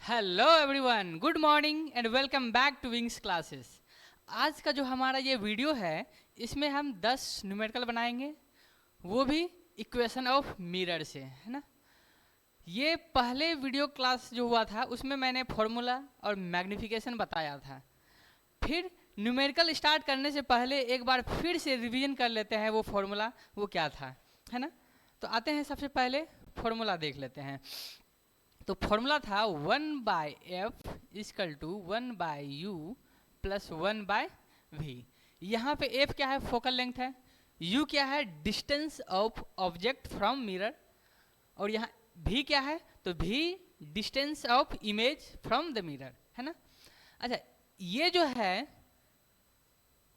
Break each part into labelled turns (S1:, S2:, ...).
S1: Hello everyone, good morning and welcome back to Wings classes. आज का जो हमारा ये वीडियो है, इसमें हम 10 न्यूमेरिकल बनाएंगे, वो भी इक्वेशन ऑफ मिरर से, है ना। ये पहले वीडियो क्लास जो हुआ था उसमें मैंने फॉर्मूला और मैग्निफिकेशन बताया था। फिर न्यूमेरिकल स्टार्ट करने से पहले एक बार फिर से रिवीजन कर लेते हैं वो फॉर्मूला वो क्या था, है ना। तो आते हैं, सबसे पहले फॉर्मूला देख लेते हैं। तो फॉर्मूला था 1/f is equal to 1/u plus 1/v। यहाँ पे f क्या है? फोकल लेंथ है। u क्या है? Distance of object from mirror. और यहाँ v क्या है? तो v distance of image from the mirror, है ना। अच्छा, ये जो है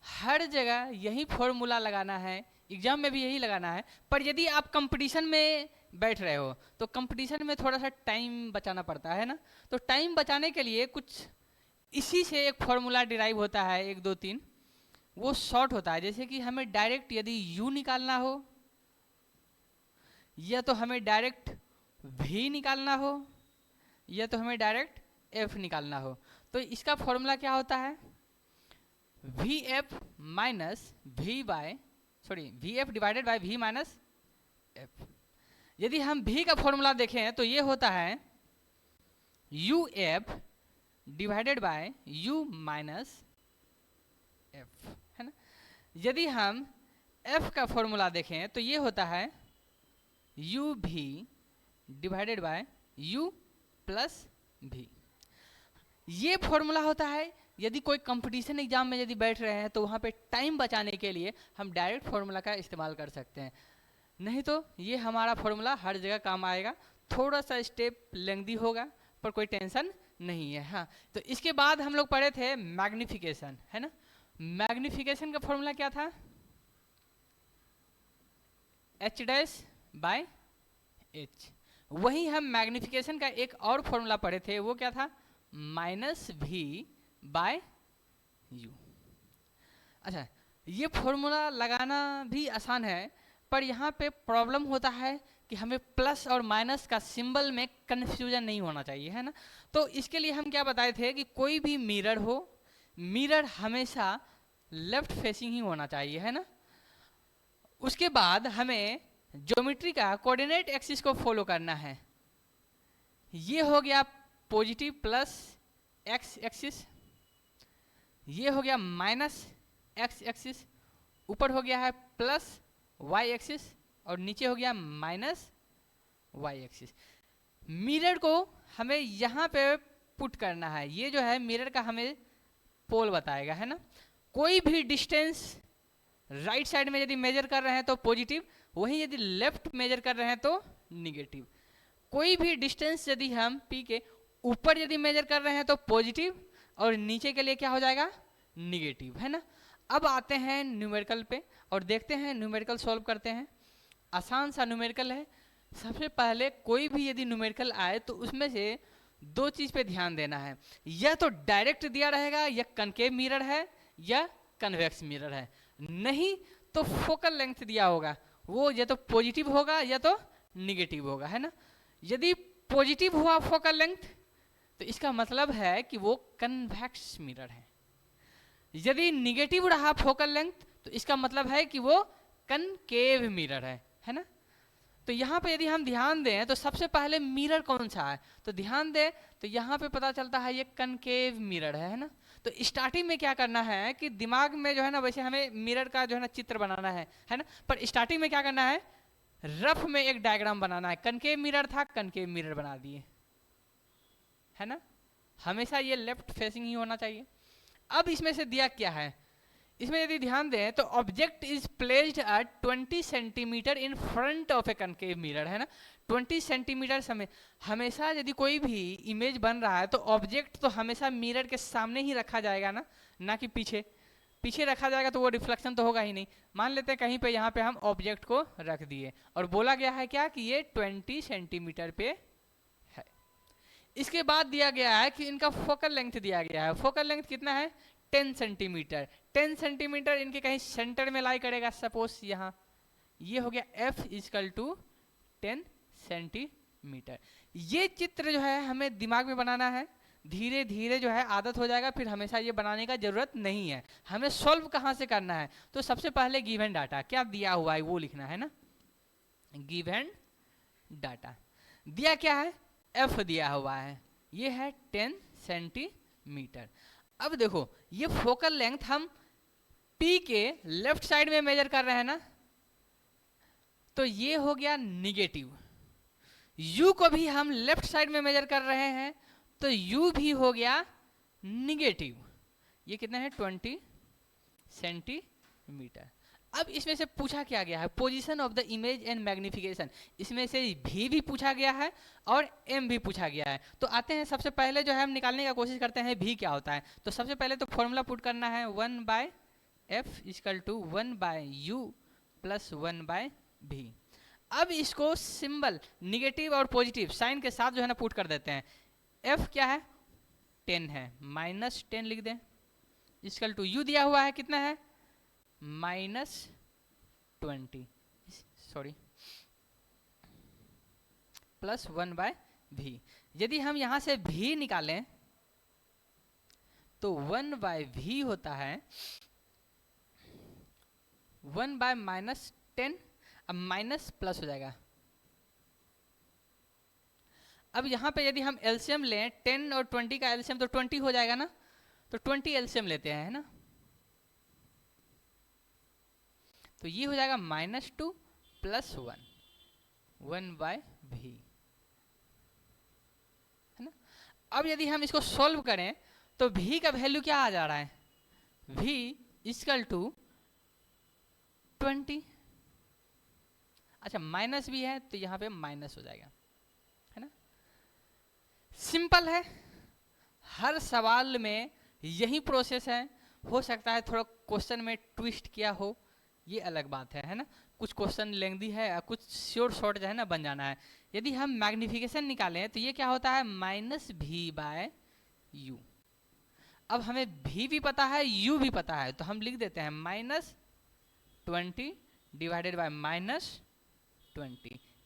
S1: हर जगह यही फॉर्मूला लगाना है, एग्जाम में भी यही लगाना है। पर यदि आप कंपटीशन में बैठ रहे हो तो कंपटीशन में थोड़ा सा टाइम बचाना पड़ता है ना। तो टाइम बचाने के लिए कुछ इसी से एक फॉर्मूला डिराइव होता है, 1 2 3। वो शॉर्ट होता है, जैसे कि हमें डायरेक्ट यदि u निकालना हो या तो हमें डायरेक्ट v निकालना हो या तो हमें डायरेक्ट f निकालना हो, तो इसका फॉर्मूला क्या होता है? vf minus v by vf divided by v minus f। यदि हम v का फॉर्मूला देखें तो ये होता है uf divided by u minus f, है ना। यदि हम f का फॉर्मूला देखें तो ये होता है uv divided by u plus v। ये फॉर्मूला होता है यदि कोई कंपटीशन एग्जाम में यदि बैठ रहे हैं तो वहाँ पे टाइम बचाने के लिए हम डायरेक्ट फॉर्मूला का इस्तेमाल कर सकते हैं। नहीं तो ये हमारा फॉर्मूला हर जगह काम आएगा, थोड़ा सा स्टेप लेंथी होगा पर कोई टेंशन नहीं है। हाँ, तो इसके बाद हम लोग पढ़े थे मैग्निफिकेशन, है ना। मैग्निफिकेशन का फॉर्मूला क्या था? h dash by h। वही हम मैग्निफिकेशन का एक और फॉर्मूला पढ़े थे, वो क्या था? Minus v by u। अच्छा, ये फॉर्मूला लगाना भी आसान है, पर यहाँ पे प्रॉब्लम होता है कि हमें प्लस और माइनस का सिंबल में कन्फ्यूजन नहीं होना चाहिए, है ना। तो इसके लिए हम क्या बताए थे कि कोई भी मिरर हो, मिरर हमेशा लेफ्ट फेसिंग ही होना चाहिए, है ना। उसके बाद हमें ज्योमेट्री का कोऑर्डिनेट एक्सिस को फॉलो करना है। ये हो गया पॉजिटिव प्लस एक्स एक्सिस, ये हो गया माइनस एक्स एक्सिस, ऊपर हो गया है प्लस वाई एक्सिस और नीचे हो गया माइनस वाई एक्सिस। मिरर को हमें यहाँ पे पुट करना है, ये जो है मिरर का हमें पोल बताएगा, है ना। कोई भी डिस्टेंस राइट साइड में यदि मेजर कर रहे हैं तो पॉजिटिव, वहीं यदि लेफ्ट मेजर कर रहे हैं तो निगेटिव। कोई भी डिस्टेंस यदि हम पी के ऊपर यदि मेजर कर रहे हैं तो पॉजिटिव और नीचे के लिए क्या हो जाएगा? निगेटिव, है ना। अब आते हैं न्यूमेरिकल पे और देखते हैं, न्यूमेरिकल सॉल्व करते हैं। आसान सा न्यूमेरिकल है। सबसे पहले कोई भी यदि न्यूमेरिकल आए तो उसमें से दो चीज पे ध्यान देना है, या तो डायरेक्ट दिया रहेगा या कनकेव मिरर है या कन्वेक्स मिरर है, नहीं तो फोकल लेंथ दिया होगा, वो या तो पॉजिटिव होगा या तो निगेटिव होगा, है ना। यदि पॉजिटिव हुआ फोकल लेंथ तो इसका मतलब है कि वो कन्वेक्स मिरर है। यदि निगेटिव रहा फोकल लेंथ तो इसका मतलब है कि वो कनकेव मिरर है ना। तो यहाँ पे यदि हम ध्यान दें तो सबसे पहले मिरर कौन सा है, तो ध्यान दें तो यहाँ पे पता चलता है ये कनकेव मिरर है ना। तो स्टार्टिंग में क्या करना है कि दिमाग में जो है ना, वैसे हमें मिरर का जो है ना चित्र बनाना है ना, पर स्टार्टिंग में क्या करना है, रफ में एक डायग्राम बनाना है। कनकेव मिरर था, कनकेव मिरर बना दिए, है ना। हमेशा ये लेफ्ट फेसिंग ही होना चाहिए। अब इसमें से दिया क्या है, इसमें यदि ध्यान दें तो object is placed at 20 centimetre in front of A concave mirror, है ना। 20 सेंटीमीटर समय हमेशा यदि कोई भी इमेज बन रहा है तो ऑब्जेक्ट तो हमेशा मिरर के सामने ही रखा जाएगा ना कि पीछे। पीछे रखा जाएगा तो वो रिफ्लेक्शन तो होगा ही नहीं। मान लेते हैं कहीं पे यहाँ पे हम ऑब्जेक्ट को रख दिए और बोला गया है क्या कि ये 20 सेंटीमीटर पे है। इसके बाद दिया गया है कि इनका फोकल लेंथ दिया गया है। फोकल लेंथ कितना है? 10 सेंटीमीटर। 10 सेंटीमीटर इनके कहीं सेंटर में लाई करेगा, सपोज यहाँ ये हो गया f equal to 10 centimetre. Metre. ये चित्र जो है हमें दिमाग में बनाना है, धीरे धीरे जो है आदत हो जाएगा, फिर हमेशा ये बनाने का जरूरत नहीं है। हमें सॉल्व कहाँ से करना है, तो सबसे पहले गिवन डाटा क्या दिया हुआ है वो लिखना है ना। गिवन डाटा दिया क्या है, एफ दिया हुआ है, ये है 10 सेंटीमीटर। अब देखो ये फोकल लेंथ हम पी के लेफ्ट साइड में मेजर कर रहे हैं ना, तो ये हो गया निगेटिव। यू को भी हम लेफ्ट साइड में मेजर कर रहे हैं, तो यू भी हो गया निगेटिव। ये कितना है 20 सेंटीमीटर। अब इसमें से पूछा क्या गया है, position of the image and magnification. इसमें से भी पूछा गया है और एम भी पूछा गया है। तो आते हैं सबसे पहले जो है हम निकालने का कोशिश करते हैं भी क्या होता है। तो सबसे पहले तो फॉर्मूला पुट करना है 1/f equal to 1/u plus 1/v। अब इसको सिंबल निगेटिव और पॉजिटिव साइन के साथ जो है ना पुट कर देते हैं। f क्या है 10 है, -10 लिख दें, इक्वल टू u दिया हुआ है कितना है -20 सॉरी प्लस 1/v। यदि हम यहां से v निकालें तो 1/v होता है 1/-10। अब माइनस प्लस हो जाएगा। अब यहाँ पे यदि हम एलसीएम लें 10 और 20 का एलसीएम तो 20 हो जाएगा ना, तो 20 एलसीएम लेते हैं है ना, तो ये हो जाएगा -2 प्लस 1/v है ना। अब यदि हम इसको सॉल्व करें तो v का वैल्यू क्या आ जा रहा है, v इक्वल टू 20। अच्छा माइनस भी है तो यहाँ पे माइनस हो जाएगा है ना। सिंपल है, हर सवाल में यही प्रोसेस है। हो सकता है थोड़ा क्वेश्चन में ट्विस्ट किया हो, ये अलग बात है ना। कुछ क्वेश्चन लेंदी है, कुछ शॉर्ट जो है ना बन जाना है। यदि हम मैग्निफिकेशन निकालें तो ये क्या होता है -v/u। अब हमें v भी पता है u भी पता है, तो हम लिख देते हैं -20 डिवाइडेड बाय -20।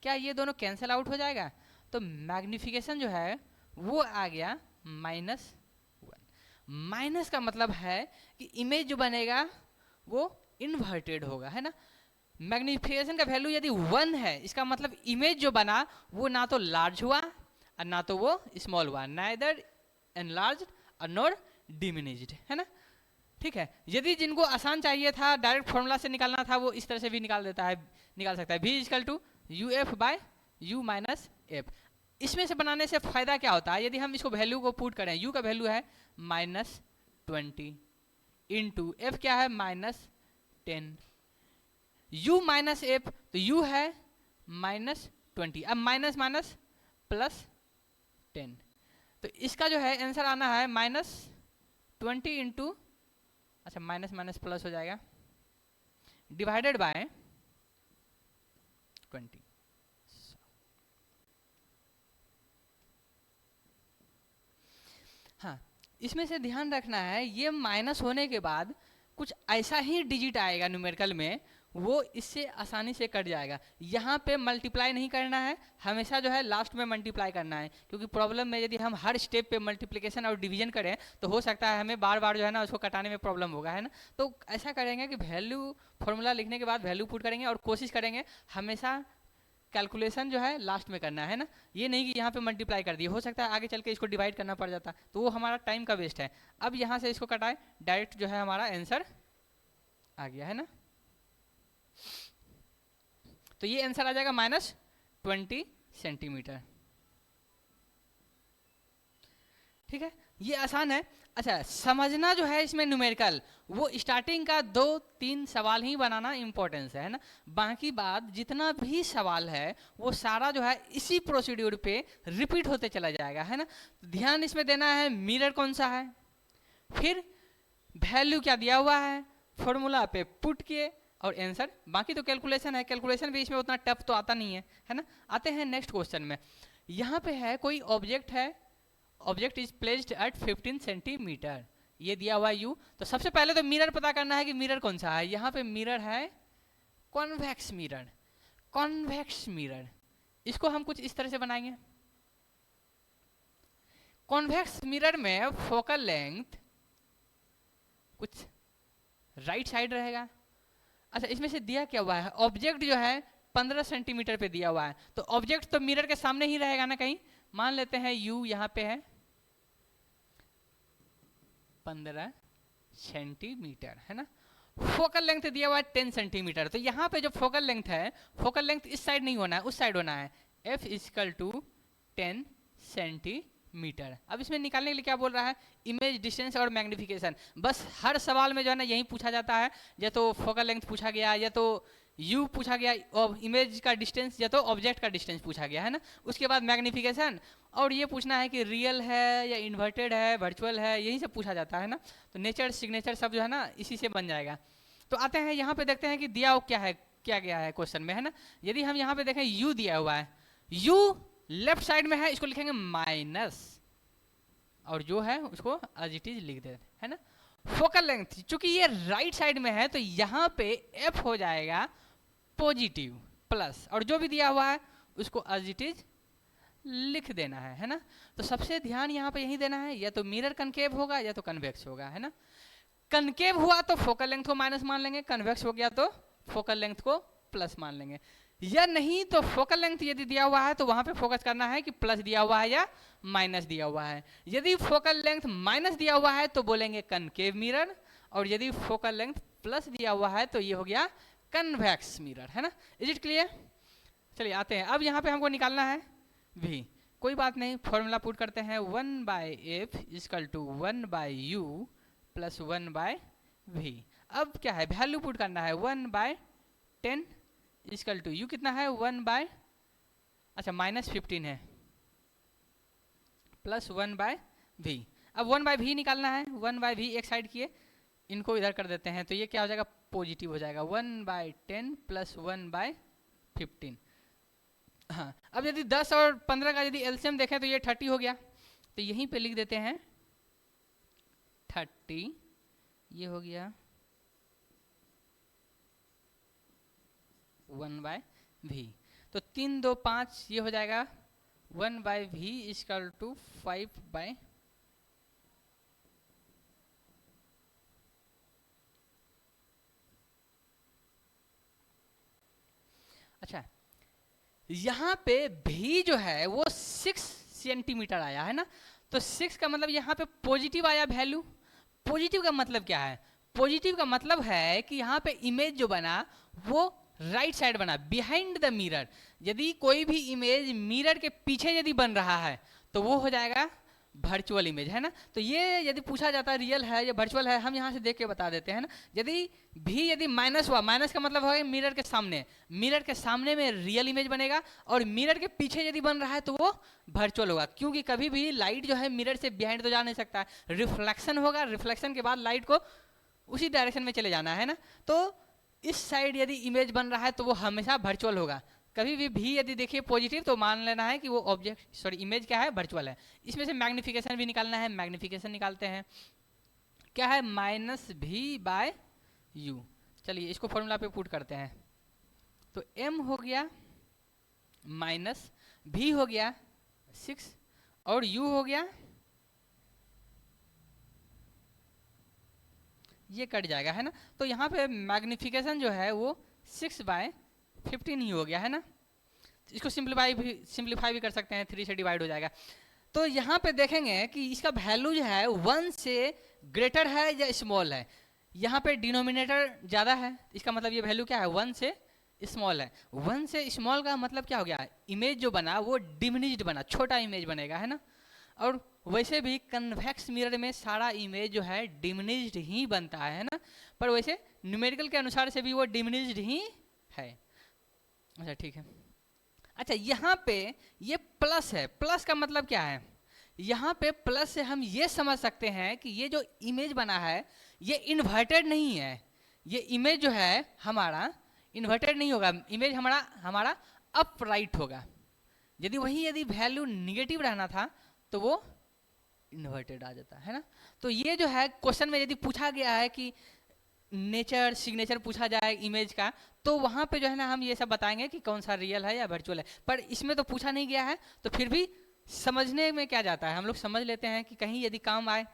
S1: क्या ये दोनों कैंसिल आउट हो जाएगा, तो मैग्निफिकेशन जो है वो आ गया -1। माइनस का मतलब है कि इमेज जो बनेगा वो इन्वर्टेड होगा है ना। मैग्निफिकेशन का वैल्यू यदि 1 है, इसका मतलब इमेज जो बना वो ना तो लार्ज हुआ और ना तो वो स्मॉल हुआ, नाइदर एनलार्ज्ड और नॉर डिमिनिश्ड है ना। ठीक है, यदि जिनको आसान चाहिए था डायरेक्ट फॉर्मूला से निकालना था, वो इस तरह से भी निकाल सकता है v equal to uf/u minus F. इसमें से बनाने से फायदा क्या होता है, यदि हम इसको वैल्यू को पुट करें, u का वैल्यू है -20 इंटू एफ क्या है -10, u माइनस एफ तो u है -20। अब माइनस माइनस प्लस 10, तो इसका जो है आंसर आना है -20 इंटू, अच्छा माइनस माइनस प्लस हो जाएगा, डिवाइडेड बाय 20। हाँ, इसमें से ध्यान रखना है ये माइनस होने के बाद कुछ ऐसा ही डिजिट आएगा न्यूमेरिकल में, वो इससे आसानी से कट जाएगा। यहाँ पे मल्टीप्लाई नहीं करना है, हमेशा जो है लास्ट में मल्टीप्लाई करना है, क्योंकि प्रॉब्लम में यदि हम हर स्टेप पे मल्टीप्लिकेशन और डिवीजन करें तो हो सकता है हमें बार बार जो है ना उसको कटाने में प्रॉब्लम होगा है ना। तो ऐसा करेंगे कि वैल्यू फॉर्मूला लिखने के बाद वैल्यू पुट करेंगे और कोशिश करेंगे हमेशा कैलकुलेशन जो है लास्ट में करना है ना। ये नहीं कि यहाँ पे मल्टीप्लाई कर दिए, हो सकता है आगे चल के इसको डिवाइड करना पड़ जाता, तो वो हमारा टाइम का वेस्ट है। अब यहाँ से इसको कटाए, डायरेक्ट जो है हमारा आंसर आ गया है ना। तो ये आंसर आ जाएगा -20 सेंटीमीटर। ठीक है, ये आसान है। अच्छा समझना जो है इसमें न्यूमेरिकल, वो स्टार्टिंग का 2-3 सवाल ही बनाना इंपॉर्टेंस है ना। बाकी बात जितना भी सवाल है वो सारा जो है इसी प्रोसीड्यूर पे रिपीट होते चला जाएगा है ना। ध्यान इसमें देना है मिरर कौन सा है, फिर वैल्यू क्या दिया हुआ है, फॉर्मूला पे पुट किए और आंसर। बाकी तो कैलकुलेशन है, कैलकुलेशन भी इसमें उतना टफ तो आता नहीं है ना। आते हैं नेक्स्ट क्वेश्चन में। यहाँ पे है कोई ऑब्जेक्ट है, object is placed at 15 centimetre, ये दिया हुआ यू। तो सबसे पहले तो मिरर पता करना है कि मिरर कौन सा है। यहाँ पे मिरर है कॉन्वेक्स मिरर, कॉन्वेक्स मिरर इसको हम कुछ इस तरह से बनाएंगे। कॉन्वेक्स मिरर में फोकल लेंथ कुछ राइट साइड रहेगा। अच्छा, इसमें से दिया क्या हुआ है, ऑब्जेक्ट जो है 15 सेंटीमीटर पे दिया हुआ है, तो ऑब्जेक्ट तो मिरर के सामने ही रहेगा ना कहीं। मान लेते हैं यू यहाँ पे है 15 सेंटीमीटर, है ना। फोकल लेंथ दिया हुआ है 10 सेंटीमीटर, तो यहाँ पे जो फोकल लेंथ है, फोकल लेंथ इस साइड नहीं होना है, उस साइड होना है। F equal to 10 centimetre. अब इसमें निकालने के लिए क्या बोल रहा है, इमेज डिस्टेंस और मैग्निफिकेशन। बस हर सवाल में जो है ना यही पूछा जाता है, या तो फोकल लेंथ पूछा गया, या तो यू पूछा गया, और इमेज का डिस्टेंस, या तो ऑब्जेक्ट का डिस्टेंस पूछा गया, है ना। उसके बाद मैग्निफिकेशन, और ये पूछना है कि रियल है या इन्वर्टेड है, वर्चुअल है, यही सब पूछा जाता है ना। तो नेचर सिग्नेचर सब जो है ना इसी से बन जाएगा। तो आते हैं यहाँ पे, देखते हैं कि दिया क्या है, क्या गया है क्वेश्चन में, है ना। यदि हम यहाँ पे देखें यू दिया हुआ है, यू लेफ्ट साइड में है, इसको लिखेंगे माइनस, और जो है उसको एज इट इज लिख दे, है ना। फोकल लेंथ चूंकि ये राइट साइड में है, तो यहाँ पे एफ हो जाएगा पॉजिटिव प्लस, और जो भी दिया हुआ है उसको एज इट इज लिख देना है ना। तो सबसे ध्यान यहाँ पे यही देना है, या तो मिरर कनकेव होगा या तो कन्वेक्स होगा, है ना। कनकेव हुआ तो फोकल लेंथ को माइनस मान लेंगे, कन्वेक्स हो गया तो फोकल लेंथ को प्लस मान लेंगे, या नहीं तो फोकल लेंथ यदि दिया हुआ है तो वहां पे फोकस करना है कि प्लस दिया हुआ है या माइनस दिया हुआ है। यदि फोकल लेंथ माइनस दिया हुआ है तो बोलेंगे कनकेव मिरर, और यदि फोकल लेंथ प्लस दिया हुआ है तो ये हो गया कन्वेक्स मिरर, है ना। Is it clear. चलिए आते हैं, अब यहाँ पे हमको निकालना है भी, कोई बात नहीं, फॉर्मूला पुट करते हैं, 1/f equal to 1/u plus 1/v। अब क्या है, वैल्यू पुट करना है, 1/10 इक्वल टू u कितना है, 1/, अच्छा -15 है, प्लस 1/v। अब 1/v निकालना है, 1/v एक साइड किए, इनको इधर कर देते हैं, तो ये क्या हो जाएगा, पॉजिटिव हो जाएगा, 1/10 प्लस 1/15। हाँ, अब यदि 10 और 15 का यदि एलसीएम देखें तो ये 30 हो गया, तो यहीं पे लिख देते हैं 30, ये हो गया 1/v। तो 3 2 5 ये हो जाएगा 1/v इक्वल टू 5/, अच्छा यहाँ पे भी जो है वो 6 सेंटीमीटर आया है ना, तो 6 का मतलब यहाँ पे पॉजिटिव आया वैल्यू। पॉजिटिव का मतलब क्या है, पॉजिटिव का मतलब है कि यहाँ पे इमेज जो बना वो राइट साइड बना, बिहाइंड द मिरर। यदि कोई भी इमेज मिरर के पीछे यदि बन रहा है तो वो हो जाएगा वर्चुअल इमेज, है ना। तो ये यदि पूछा जाता है रियल है या वर्चुअल है, हम यहाँ से देख के बता देते हैं ना। यदि माइनस हुआ, माइनस का मतलब है मिरर के सामने, मिरर के सामने में रियल इमेज बनेगा, और मिरर के पीछे यदि बन रहा है तो वो वर्चुअल होगा, क्योंकि कभी भी लाइट जो है मिरर से बिहाइंड तो जा नहीं सकता है, रिफ्लेक्शन होगा, रिफ्लेक्शन के बाद लाइट को उसी डायरेक्शन में चले जाना है ना। तो इस साइड यदि इमेज बन रहा है तो वो हमेशा वर्चुअल होगा। कभी भी यदि देखिए पॉजिटिव तो मान लेना है कि वो ऑब्जेक्ट सॉरी इमेज क्या है, वर्चुअल है। इसमें से मैग्निफिकेशन भी निकालना है, मैग्निफिकेशन निकालते हैं, क्या है -v/u। चलिए इसको फॉर्मूला पे पुट करते हैं, तो m हो गया माइनस v हो गया 6 और u हो गया, ये कट जाएगा, है ना। तो यहाँ पे मैग्निफिकेशन जो है वो 6/15 ही हो गया, है ना। इसको सिंप्लीफाई भी कर सकते हैं, 3 से डिवाइड हो जाएगा। तो यहाँ पे देखेंगे कि इसका वैल्यू जो है 1 से ग्रेटर है या स्मॉल है। यहाँ पे डिनोमिनेटर ज़्यादा है, इसका मतलब ये वैल्यू क्या है, 1 से स्मॉल है। 1 से स्मॉल का मतलब क्या हो गया, इमेज जो बना वो डिमिनिश्ड बना, छोटा इमेज बनेगा, है ना। और वैसे भी कन्वेक्स मिरर में सारा इमेज जो है डिमिनिश्ड ही बनता है ना, पर वैसे न्यूमेरिकल के अनुसार से भी वो डिमिनिश्ड ही है। अच्छा ठीक है। अच्छा यहाँ पे ये प्लस है, प्लस का मतलब क्या है, यहाँ पे प्लस से हम ये समझ सकते हैं कि ये जो इमेज बना है ये इन्वर्टेड नहीं है, ये इमेज जो है हमारा इन्वर्टेड नहीं होगा, इमेज हमारा अपराइट होगा। यदि वैल्यू निगेटिव रहना था तो वो इन्वर्टेड आ जाता है ना। तो ये जो है क्वेश्चन में यदि पूछा गया है कि नेचर सिग्नेचर पूछा जाए इमेज का, तो वहाँ पे जो है ना हम ये सब बताएंगे कि कौन सा रियल है या वर्चुअल है। पर इसमें तो पूछा नहीं गया है, तो फिर भी समझने में क्या जाता है, हम लोग समझ लेते हैं कि कहीं यदि काम आए,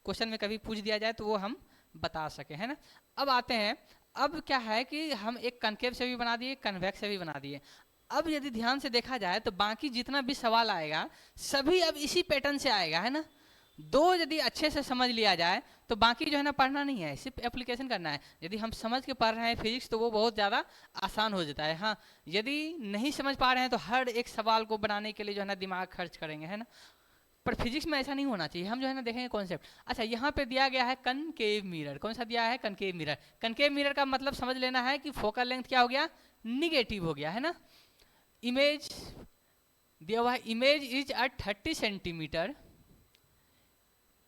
S1: क्वेश्चन में कभी पूछ दिया जाए तो वो हम बता सके, है ना। अब आते हैं, अब क्या है कि हम एक कनकेव से भी बना दिए, कन्वेक्स से भी बना दिए। अब यदि ध्यान से देखा जाए तो बाकी जितना भी सवाल आएगा सभी अब इसी पैटर्न से आएगा, है ना। दो यदि अच्छे से समझ लिया जाए तो बाकी जो है ना पढ़ना नहीं है, सिर्फ एप्लीकेशन करना है। यदि हम समझ के पढ़ रहे हैं फिजिक्स तो वो बहुत ज़्यादा आसान हो जाता है। हाँ, यदि नहीं समझ पा रहे हैं तो हर एक सवाल को बनाने के लिए जो है ना दिमाग खर्च करेंगे, है ना। पर फिजिक्स में ऐसा नहीं होना चाहिए, हम जो है ना देखेंगे कॉन्सेप्ट। अच्छा, यहाँ पे दिया गया है कनकेव मिरर, कौन सा दिया है, कनकेव मिरर। कनकेव मिरर का मतलब समझ लेना है कि फोकल लेंथ क्या हो गया, निगेटिव हो गया, है ना। इमेज दिया हुआ है, image is at 30 centimetre,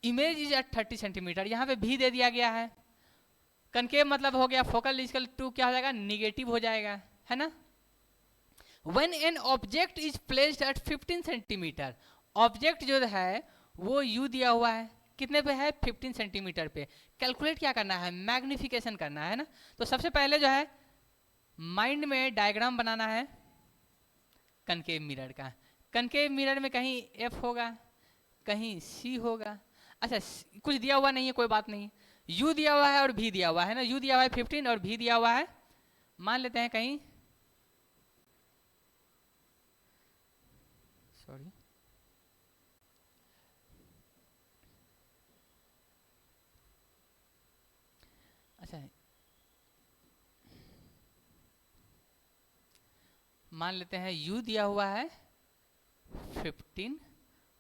S1: image is at 30 centimetre, यहाँ पे भी दे दिया गया है। कनकेव मतलब हो गया फोकल इक्वल टू क्या हो जाएगा, निगेटिव हो जाएगा, है ना। When an object is placed at 15 centimetre, object जो है वो यू दिया हुआ है, कितने पे है, 15 सेंटीमीटर पे। कैलकुलेट क्या करना है, मैग्निफिकेशन करना है ना। तो सबसे पहले जो है माइंड में डायग्राम बनाना है कनकेव मिरर का। कनकेव मिरर में कहीं एफ होगा, कहीं सी होगा। अच्छा, कुछ दिया हुआ नहीं है, कोई बात नहीं। यू दिया हुआ है और भी दिया हुआ है ना, यू दिया हुआ है 15 और भी दिया हुआ है, मान लेते हैं कहीं, सॉरी, अच्छा मान लेते हैं u दिया हुआ है 15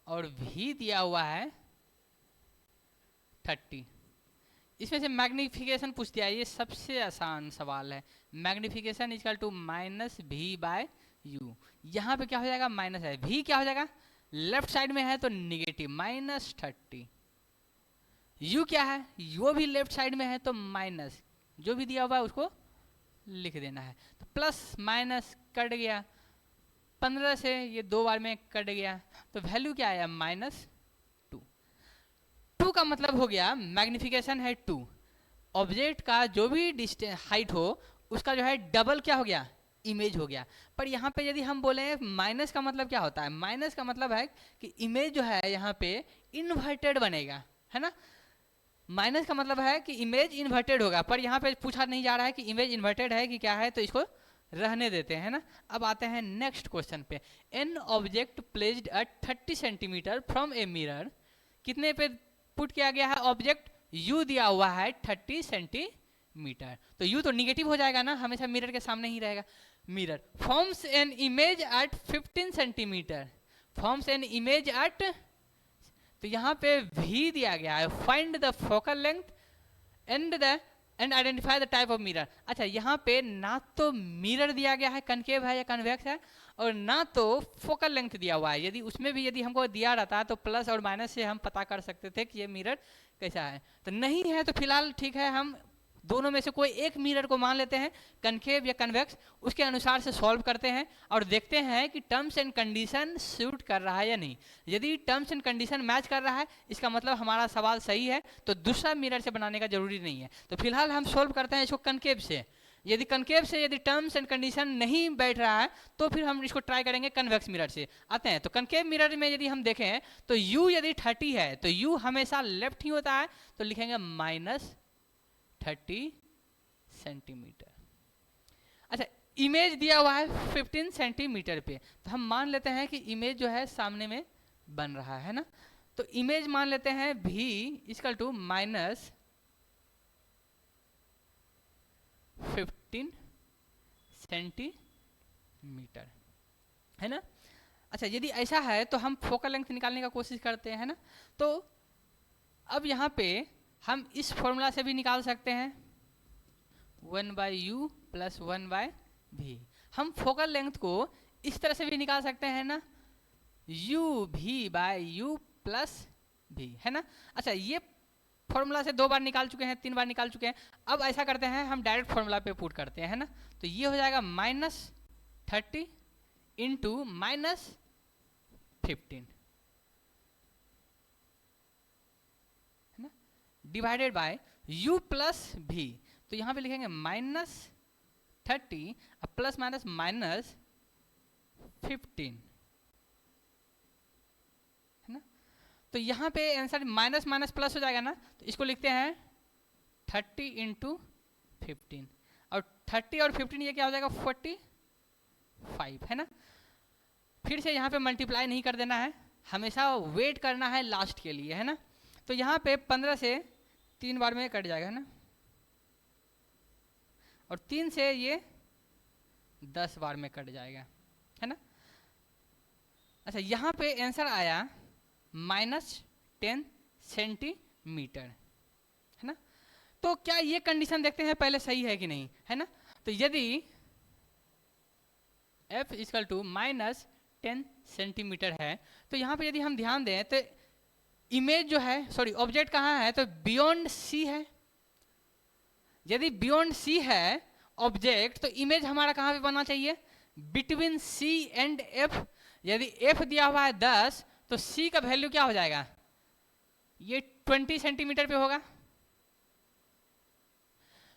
S1: और v दिया हुआ है 30। इसमें से मैग्निफिकेशन पूछ दिया, ये सबसे आसान सवाल है। मैग्निफिकेशन इक्वल टू माइनस भी बाय यू, यहाँ पे क्या हो जाएगा, माइनस है, v क्या हो जाएगा, लेफ्ट साइड में है तो निगेटिव -30। u क्या है, वो भी लेफ्ट साइड में है तो माइनस, जो भी दिया हुआ है उसको लिख देना है। तो प्लस माइनस कट गया, 15 से ये 2 बार में कट गया, तो वैल्यू क्या आया, -2। 2 का मतलब हो गया मैग्निफिकेशन है 2, ऑब्जेक्ट का जो भी डिस्टेंस हाइट हो उसका जो है डबल क्या हो गया, इमेज हो गया। पर यहाँ पे यदि हम बोले माइनस का मतलब क्या होता है, माइनस का मतलब है कि इमेज जो है यहाँ पे इन्वर्टेड बनेगा, है ना। माइनस का मतलब है कि इमेज इन्वर्टेड होगा, पर यहाँ पे पूछा नहीं जा रहा है कि इमेज इन्वर्टेड है कि क्या है, तो इसको रहने देते हैं ना। अब आते हैं नेक्स्ट क्वेश्चन पे। An object placed at 30 centimetre from a mirror, कितने पे पुट किया गया है ऑब्जेक्ट, यू दिया हुआ है 30 सेंटीमीटर, तो यू तो निगेटिव हो जाएगा ना, हमेशा मिरर के सामने ही रहेगा। Mirror forms an image at 15 centimetre, forms an image at, तो यहाँ पे भी दिया गया है, find the focal length and identify the type of mirror. अच्छा, यहाँ पे ना तो मिरर दिया गया है कनकेव है या कन्वेक्स है, और ना तो फोकल लेंथ दिया हुआ है। यदि उसमें भी यदि हमको दिया रहता तो प्लस और माइनस से हम पता कर सकते थे कि ये मिरर कैसा है, तो नहीं है, तो फिलहाल ठीक है, हम दोनों में से कोई एक मिरर को मान लेते हैं, कनकेव या कन्वेक्स, उसके अनुसार से सॉल्व करते हैं और देखते हैं कि टर्म्स एंड कंडीशन सूट कर रहा है या नहीं। यदि टर्म्स एंड कंडीशन मैच कर रहा है, इसका मतलब हमारा सवाल सही है, तो दूसरा मिरर से बनाने का जरूरी नहीं है। तो फिलहाल हम सॉल्व करते हैं इसको कनकेव से। यदि कनकेव से यदि टर्म्स एंड कंडीशन नहीं बैठ रहा है तो फिर हम इसको ट्राई करेंगे कन्वेक्स मिरर से। आते हैं, तो कनकेव मिरर में यदि हम देखें तो u यदि 30 है तो u हमेशा लेफ्ट ही होता है, तो लिखेंगे -30 सेंटीमीटर। अच्छा, इमेज दिया हुआ है 15 सेंटीमीटर पे, तो हम मान लेते हैं कि इमेज जो है सामने में बन रहा है ना। तो इमेज मान लेते हैं v इक्वल टू -15 सेंटीमीटर, है ना। अच्छा, यदि ऐसा है तो हम फोकल लेंथ निकालने का कोशिश करते हैं ना। तो अब यहाँ पे हम इस फॉर्मूला से भी निकाल सकते हैं, 1/u + 1/v। हम फोकल लेंथ को इस तरह से भी निकाल सकते हैं ना, u/v + v, है ना। अच्छा, ये फॉर्मूला से 2 बार निकाल चुके हैं, 3 बार निकाल चुके हैं। अब ऐसा करते हैं, हम डायरेक्ट फॉर्मूला पे पुट करते हैं, है ना। तो ये हो जाएगा -30 इंटू -15, है ना, डिवाइडेड बाय u + v। तो यहाँ पे लिखेंगे -30 प्लस माइनस -15, है ना। तो यहाँ पे आंसर माइनस माइनस प्लस हो जाएगा ना, तो इसको लिखते हैं 30 × 15, और 30 और 15 ये क्या हो जाएगा 45, है ना। फिर से यहाँ पे मल्टीप्लाई नहीं कर देना है, हमेशा वेट करना है लास्ट के लिए, है ना। तो यहाँ पे 15 से 3 बार में कट जाएगा, है ना, और 3 से ये 10 बार में कट जाएगा, है ना। अच्छा, यहाँ पे आंसर आया -10 सेंटीमीटर, है ना। तो क्या ये कंडीशन देखते हैं पहले सही है कि नहीं, है ना। तो यदि f = -10 सेंटीमीटर है, तो यहाँ पे यदि हम ध्यान दें तो इमेज जो है, सॉरी ऑब्जेक्ट कहाँ है, तो बियॉन्ड सी है। यदि बियॉन्ड सी है ऑब्जेक्ट, तो इमेज हमारा कहाँ पे बनना चाहिए, बिटवीन सी एंड एफ। यदि एफ दिया हुआ है 10, तो सी का वैल्यू क्या हो जाएगा, ये 20 सेंटीमीटर पे होगा।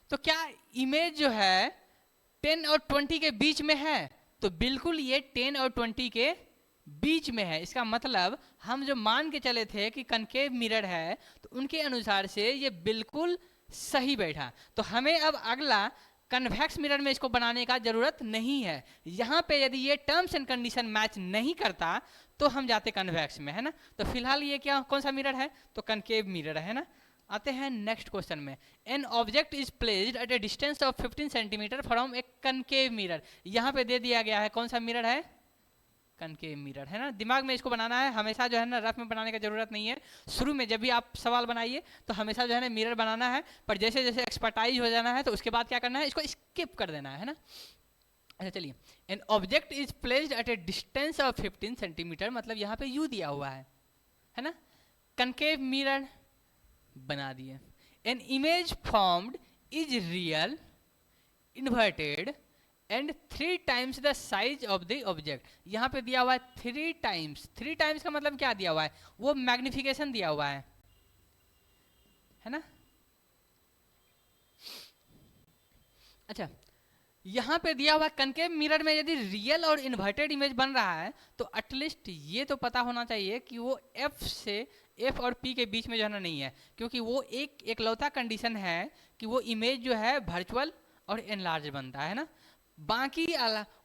S1: तो क्या इमेज जो है 10 और 20 के बीच में है, तो बिल्कुल ये 10 और 20 के बीच में है। इसका मतलब हम जो मान के चले थे कि कनकेव मिरर है, तो उनके अनुसार से ये बिल्कुल सही बैठा। तो हमें अब अगला कन्वेक्स मिरर में इसको बनाने का जरूरत नहीं है। यहाँ पे यदि ये टर्म्स एंड कंडीशन मैच नहीं करता तो हम जाते कन्वेक्स में, है ना। तो फिलहाल ये क्या, कौन सा मिरर है, तो कनकेव मिरर है ना। आते हैं नेक्स्ट क्वेश्चन में। An object is placed at A distance of 15 centimetre from A concave mirror. यहाँ पे दे दिया गया है कौन सा मिरर है, कनकेव मिरर, है ना। दिमाग में इसको बनाना है, हमेशा जो है ना रफ में बनाने की जरूरत नहीं है। शुरू में जब भी आप सवाल बनाइए तो हमेशा जो है ना मिरर बनाना है, पर जैसे जैसे एक्सपर्टाइज हो जाना है तो उसके बाद क्या करना है, इसको स्किप कर देना है ना। अच्छा चलिए, an object is placed at A distance of 15 centimetre, मतलब यहाँ पे यू दिया हुआ है ना। कनकेव मिरर बना दिए। An image formed is real, inverted and 3 times the size of the object. यहाँ पे दिया हुआ है 3 टाइम्स। 3 टाइम्स का मतलब क्या दिया हुआ है, वो मैग्निफिकेशन दिया हुआ है ना। अच्छा, यहाँ पे दिया हुआ कनकेव मिरर में यदि रियल और इन्वर्टेड इमेज बन रहा है, तो एटलीस्ट ये तो पता होना चाहिए कि वो एफ और पी के बीच में जो है ना नहीं है, क्योंकि वो एक एकलौता कंडीशन है कि वो इमेज जो है वर्चुअल और एनलार्ज बनता है ना। बाकी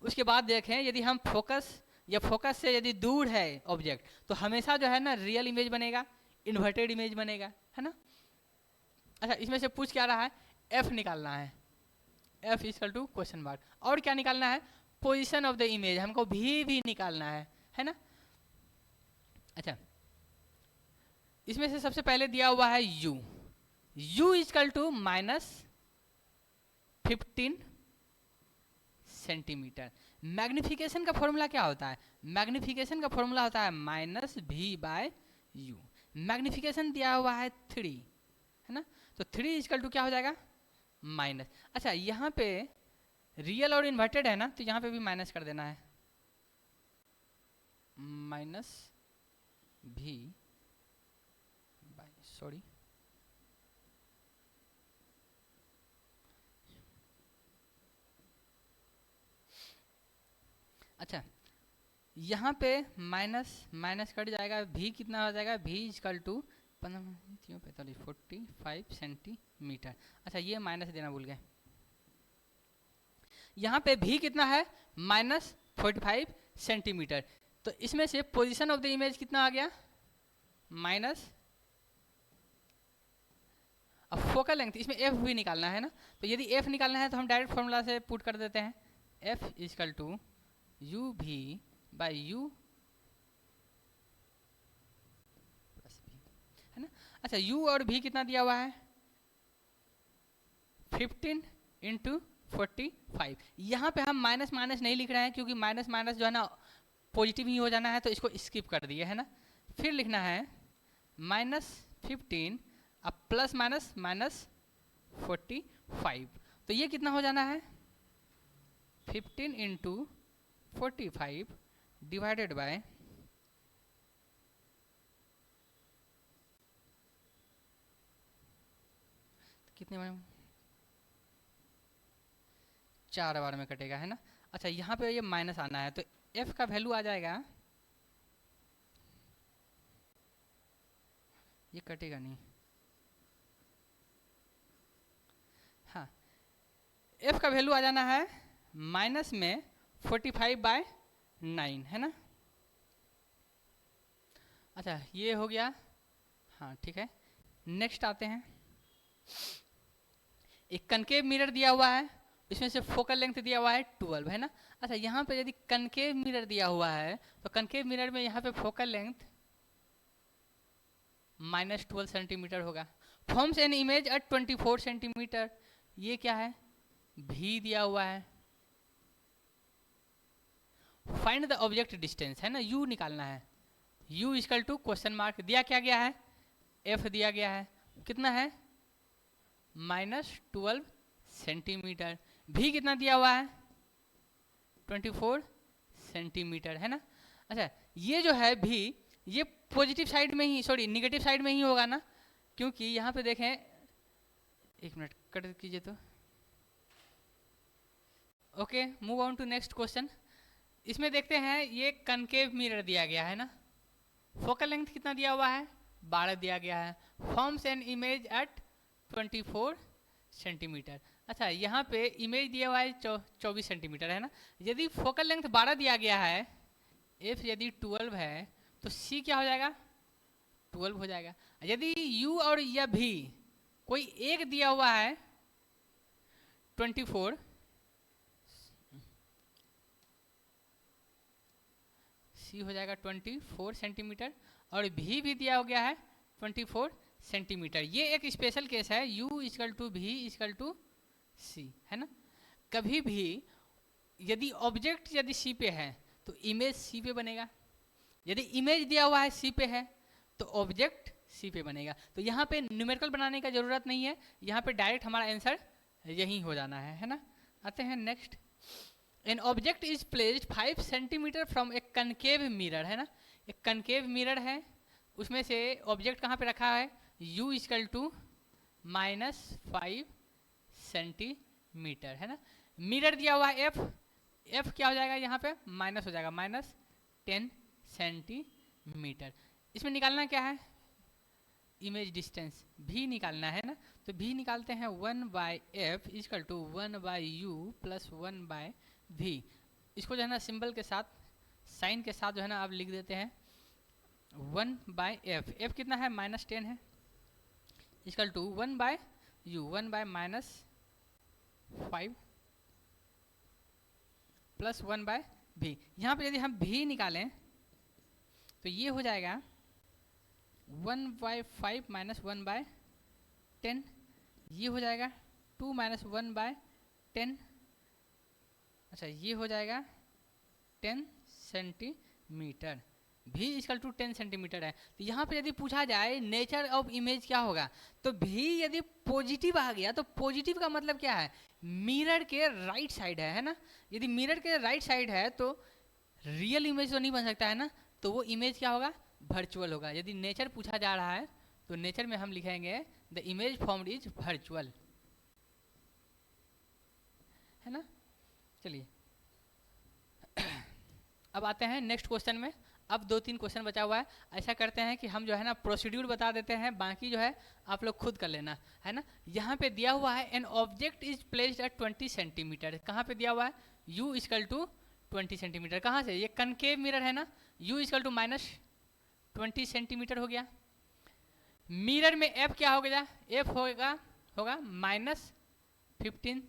S1: उसके बाद देखें, यदि हम फोकस या फोकस से यदि दूर है ऑब्जेक्ट, तो हमेशा जो है ना रियल इमेज बनेगा, इन्वर्टेड इमेज बनेगा, है ना। अच्छा, इसमें से पूछ क्या रहा है, एफ निकालना है, एफ = क्वेश्चन मार्क, और क्या निकालना है, पोजीशन ऑफ द इमेज, हमको भी निकालना है ना। अच्छा, इसमें से सबसे पहले दिया हुआ है u = -15 सेंटीमीटर। मैग्निफिकेशन का फॉर्मूला क्या होता है, मैग्निफिकेशन का फॉर्मूला होता है -v/u। मैग्निफिकेशन दिया हुआ है 3, है ना, तो 3 = क्या हो जाएगा, माइनस। अच्छा, यहाँ पे रियल और इन्वर्टेड है ना, तो यहाँ पे भी माइनस कर देना है, -v/, सॉरी, अच्छा यहाँ पे माइनस माइनस कट जाएगा, v कितना हो जाएगा, v = 45 सेंटीमीटर। अच्छा, ये माइनस देना भूल गए। यहाँ पे v कितना है, -45 सेंटीमीटर। तो इसमें से पोजीशन ऑफ द इमेज कितना आ गया, माइनस, अब फोकल लेंथ, इसमें f भी निकालना है ना। तो यदि f निकालना है तो हम डायरेक्ट फॉर्मूला से पुट कर देते हैं, f = uv/u + v, है ना। अच्छा, u और v कितना दिया हुआ है, 15 × 45। यहाँ पे हम माइनस माइनस नहीं लिख रहे हैं, क्योंकि माइनस माइनस जो है ना पॉजिटिव ही हो जाना है, तो इसको स्किप कर दिए, है ना। फिर लिखना है -15 अब ±-45। तो ये कितना हो जाना है, 15 × 45 डिवाइडेड बाय कितने, 4 बार में कटेगा, है ना। अच्छा यहाँ पे ये माइनस आना है, तो f का वैल्यू आ जाएगा, ये कटेगा नहीं, हाँ f का वैल्यू आ जाना है माइनस में 45/9, है ना। अच्छा ये हो गया, हाँ ठीक है। नेक्स्ट आते हैं, एक कनकेव मिरर दिया हुआ है, इसमें से फोकल लेंथ दिया हुआ है 12, है ना। अच्छा यहाँ पे यदि कनकेव मिरर दिया हुआ है तो कनकेव मिरर में यहाँ पे फोकल लेंथ -12 सेंटीमीटर होगा। Forms an image at 24 centimetre, ये क्या है, भी दिया हुआ है। फाइंड द ऑब्जेक्ट डिस्टेंस, है ना, u निकालना है। u equal to question mark, दिया क्या गया है, f दिया गया है, कितना है -12 सेंटीमीटर, भी कितना दिया हुआ है 24 सेंटीमीटर, है ना। अच्छा ये जो है भी, ये पॉजिटिव साइड में ही, सॉरी निगेटिव साइड में ही होगा ना, क्योंकि यहाँ पे देखें, एक मिनट कट कीजिए तो, okay move on to next question. इसमें देखते हैं, ये कनकेव मिरर दिया गया है ना, फोकल लेंथ कितना दिया हुआ है 12 दिया गया है, forms an image at 24 centimetre. अच्छा यहाँ पे इमेज दिया हुआ है 24 सेंटीमीटर, है ना। यदि फोकल लेंथ 12 दिया गया है, f यदि 12 है तो c क्या हो जाएगा 12 हो जाएगा। यदि u और या भी कोई एक दिया हुआ है 24, c हो जाएगा 24 सेंटीमीटर, और भी दिया हो गया है 24 सेंटीमीटर। ये एक स्पेशल केस है, u इक्वल टू भी इक्वल टू c, है ना। कभी भी यदि ऑब्जेक्ट यदि c पे है तो इमेज c पे बनेगा, यदि इमेज दिया हुआ है c पे है तो ऑब्जेक्ट c पे बनेगा। तो यहाँ पे न्यूमेरिकल बनाने का जरूरत नहीं है, यहाँ पे डायरेक्ट हमारा आंसर यही हो जाना है ना। आते हैं next, an object is placed 5 centimetre from A concave mirror, है ना। एक कनकेव मिरर है, उसमें से ऑब्जेक्ट कहाँ पे रखा है, u इक्वल टू -5 सेंटीमीटर, है ना। मिरर दिया हुआ है f क्या हो जाएगा यहाँ पे माइनस हो जाएगा, -10 सेंटीमीटर। इसमें निकालना क्या है, इमेज डिस्टेंस भी निकालना है ना। तो भी निकालते हैं 1/f equal to 1/u plus 1/v। इसको जो है ना सिंबल के साथ, साइन के साथ जो है ना आप लिख देते हैं 1/f, f कितना है -10 है, equal to 1/u 1/-5 plus 1/v। यहाँ पे यदि हम भी निकालें तो ये हो जाएगा 1/5 माइनस 1/10, ये हो जाएगा 2 माइनस 1/10। अच्छा ये हो जाएगा 10 सेंटीमीटर, भी इक्वल टू 10 सेंटीमीटर है। तो यहाँ पे यदि पूछा जाए नेचर ऑफ इमेज क्या होगा, तो भी यदि पॉजिटिव आ गया तो पॉजिटिव का मतलब क्या है, मिरर के राइट साइड है ना। यदि मिरर के राइट साइड है तो रियल इमेज तो नहीं बन सकता है ना, तो वो इमेज क्या होगा वर्चुअल होगा। यदि नेचर पूछा जा रहा है तो नेचर में हम लिखेंगे the image formed is virtual, है ना। चलिए अब आते हैं नेक्स्ट क्वेश्चन में। अब 2-3 क्वेश्चन बचा हुआ है, ऐसा करते हैं कि हम जो है ना प्रोसीड्यूर बता देते हैं, बाकी जो है आप लोग खुद कर लेना, है ना। यहाँ पे दिया हुआ है an object is placed at 20 centimetre, कहाँ पे दिया हुआ है u इक्वल टू 20 सेंटीमीटर, कहाँ से, ये कनकेव मिरर है ना, u इक्वल टू -20 सेंटीमीटर हो गया। मिरर में f क्या हो गया, f होगा -15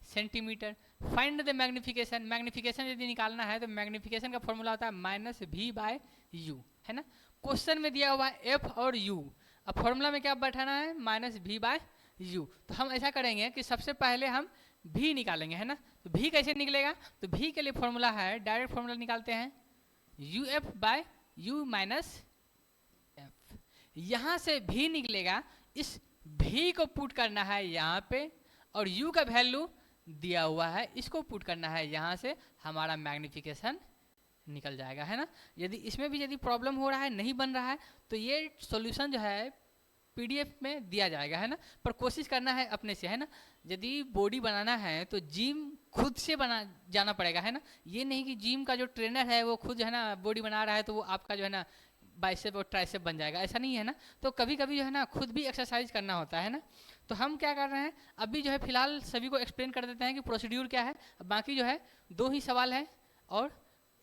S1: centimetre. Find the magnification, magnification यदि निकालना है तो मैग्निफिकेशन का फॉर्मूला होता है -v/u, है ना। क्वेश्चन में दिया हुआ है f और u, अब फॉर्मूला में क्या बैठाना है -v/u। तो हम ऐसा करेंगे कि सबसे पहले हम v निकालेंगे, है ना। तो v कैसे निकलेगा, तो v के लिए फॉर्मूला है, डायरेक्ट फॉर्मूला निकालते हैं uf/u माइनस f। यहाँ से v निकलेगा, इस v को पुट करना है यहाँ पे, और u का वैल्यू दिया हुआ है, इसको पुट करना है यहाँ से, हमारा मैग्निफिकेशन निकल जाएगा, है ना। यदि इसमें भी यदि प्रॉब्लम हो रहा है, नहीं बन रहा है, तो ये सॉल्यूशन जो है पीडीएफ में दिया जाएगा, है ना। पर कोशिश करना है अपने से, है ना। यदि बॉडी बनाना है तो जिम खुद से बना जाना पड़ेगा, है ना। ये नहीं कि जिम का जो ट्रेनर है वो खुद जो है ना बॉडी बना रहा है तो वो आपका जो है ना बाइसेप और ट्राइसेप बन जाएगा, ऐसा नहीं है ना। तो कभी कभी जो है ना खुद भी एक्सरसाइज करना होता है ना। तो हम क्या कर रहे हैं अभी जो है फिलहाल सभी को एक्सप्लेन कर देते हैं कि प्रोसीड्यूर क्या है, बाकी जो है 2 ही सवाल है और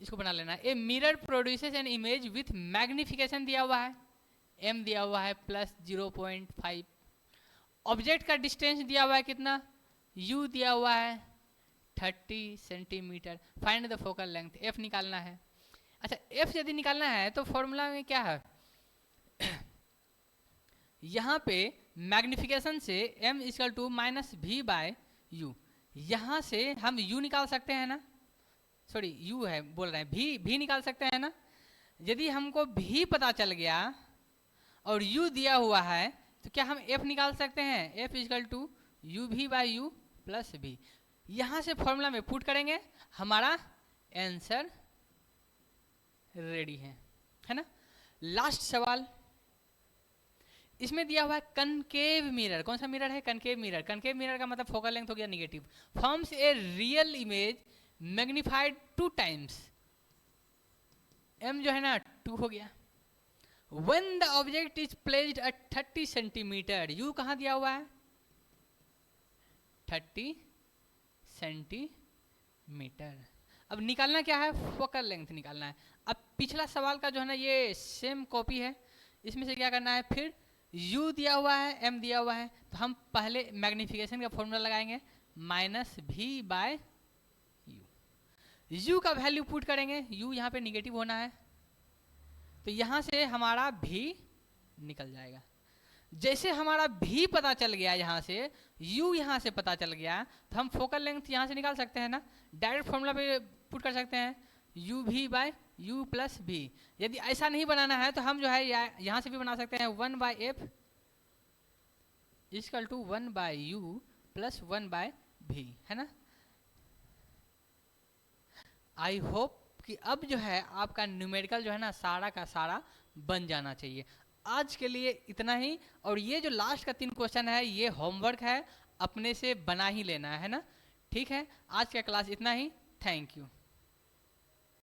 S1: इसको बना लेना है। A mirror produces an image with magnification दिया हुआ है, m दिया हुआ है +0.5, ऑब्जेक्ट का डिस्टेंस दिया हुआ है कितना, u दिया हुआ है 30 centimetre, find the focal length, f निकालना है। अच्छा f यदि निकालना है तो फॉर्मूला में क्या है यहाँ पे मैग्निफिकेशन से m = -v/u, यहाँ से हम u निकाल सकते हैं ना, सॉरी u है बोल रहे हैं, v निकाल सकते हैं ना। यदि हमको v पता चल गया और u दिया हुआ है तो क्या हम f निकाल सकते हैं, f = uv/u + v। यहाँ से फॉर्मूला में पुट करेंगे, हमारा आंसर रेडी है ना। लास्ट सवाल, इसमें दिया हुआ है कनकेव मिरर, कौन सा मिरर है, कनकेव मिरर। कनकेव मिरर का मतलब फोकल लेंथ हो गया negative, forms a real image magnified 2 times, m जो है ना 2 हो गया। When the object is placed at 30 centimetre, u कहाँ दिया हुआ है 30 सेंटीमीटर। अब निकालना क्या है, फोकल लेंथ निकालना है। अब पिछला सवाल का जो है ना ये सेम कॉपी है, इसमें से क्या करना है, फिर u दिया हुआ है m दिया हुआ है तो हम पहले मैग्निफिकेशन का फॉर्मूला लगाएंगे -v/u, u का वैल्यू पुट करेंगे, u यहाँ पे निगेटिव होना है तो यहाँ से हमारा v निकल जाएगा। जैसे हमारा v पता चल गया यहाँ से, u यहाँ से पता चल गया तो हम फोकल लेंथ यहाँ से निकाल सकते हैं ना, डायरेक्ट फॉर्मूला पे पुट कर सकते हैं uv/u + v। यदि ऐसा नहीं बनाना है तो हम जो है यहाँ से भी बना सकते हैं 1/f = 1/u + 1/v, है ना। आई होप कि अब जो है आपका न्यूमेरिकल जो है ना सारा का सारा बन जाना चाहिए। आज के लिए इतना ही, और ये जो लास्ट का 3 क्वेश्चन है ये होमवर्क है, अपने से बना ही लेना है ना। ठीक है, आज का क्लास इतना ही, थैंक यू।